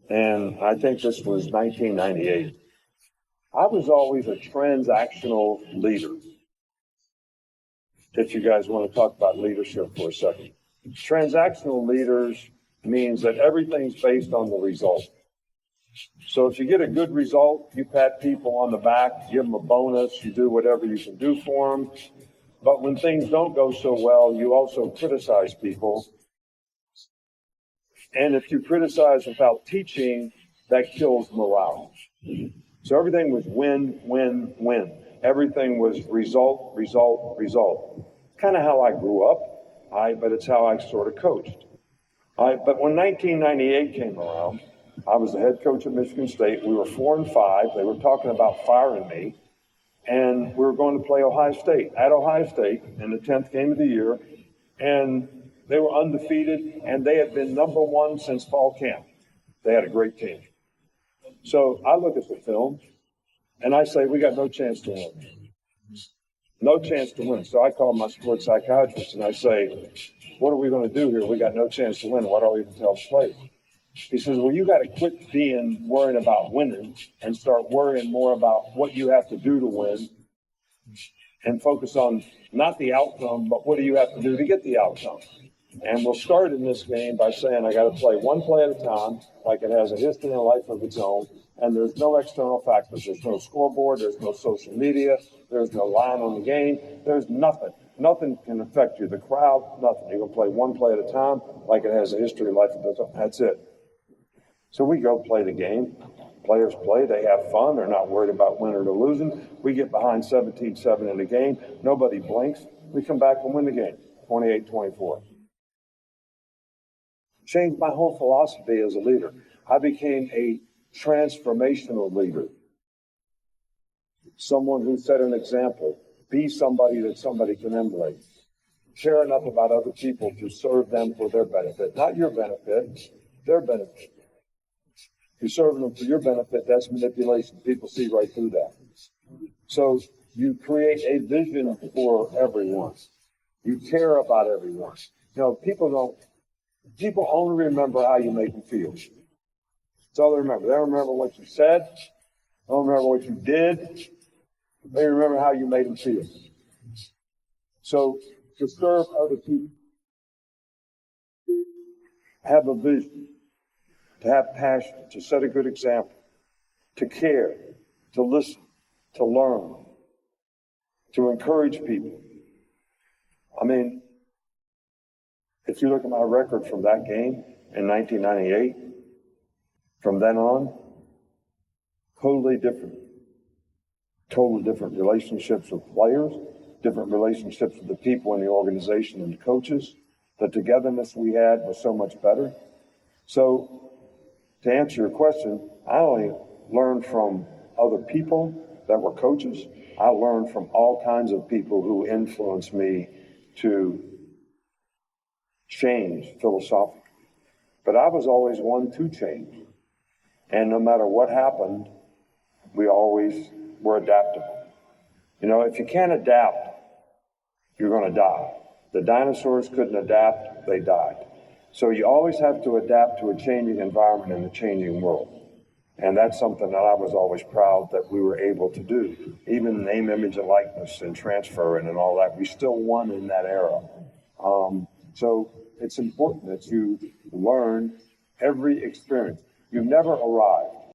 and I think this was 1998. I was always a transactional leader. If you guys want to talk about leadership for a second, transactional leaders means that everything's based on the result. So if you get a good result, you pat people on the back, give them a bonus, you do whatever you can do for them. But when things don't go so well, you also criticize people. And if you criticize without teaching, that kills morale. So everything was win, win, win. Everything was result, result, result. Kind of how I grew up, but it's how I sort of coached. But when 1998 came around, I was the head coach at Michigan State. We were 4-5. They were talking about firing me, and we were going to play Ohio State at Ohio State in the 10th game of the year, and they were undefeated, and they had been number one since fall camp. They had a great team. So I look at the film, and I say, we got no chance to win. No chance to win. So I call my sports psychiatrist, and I say, what are we going to do here? We got no chance to win. What do we even tell the players? He says, well, you got to quit worrying about winning and start worrying more about what you have to do to win and focus on not the outcome, but what do you have to do to get the outcome? And we'll start in this game by saying I got to play one play at a time, like it has a history and a life of its own, and there's no external factors. There's no scoreboard, there's no social media, there's no line on the game, there's nothing. Nothing can affect you. The crowd, nothing. You're going to play one play at a time, like it has a history and life of its own. That's it. So we go play the game. Players play. They have fun. They're not worried about winning or losing. We get behind 17-7 in the game. Nobody blinks. We come back and win the game, 28-24. Changed my whole philosophy as a leader. I became a transformational leader. Someone who set an example. Be somebody that somebody can emulate. Care enough about other people to serve them for their benefit. Not your benefit, their benefit. If you're serving them for your benefit, that's manipulation. People see right through that. So you create a vision for everyone. You care about everyone. You know, people only remember how you make them feel. That's all they remember. They don't remember what you said. They don't remember what you did. They remember how you made them feel. So to serve other people, have a vision, to have passion, to set a good example, to care, to listen, to learn, to encourage people. I mean, if you look at my record from that game in 1998, from then on, totally different relationships with players, different relationships with the people in the organization and the coaches. The togetherness we had was so much better. So to answer your question, I only learned from other people that were coaches. I learned from all kinds of people who influenced me to change philosophically. But I was always one to change. And no matter what happened, we always were adaptable. You know, if you can't adapt, you're going to die. The dinosaurs couldn't adapt, they died. So you always have to adapt to a changing environment in a changing world. And that's something that I was always proud that we were able to do. Even name, image, and likeness and transferring and all that, we still won in that era. So it's important that you learn every experience. You never arrive.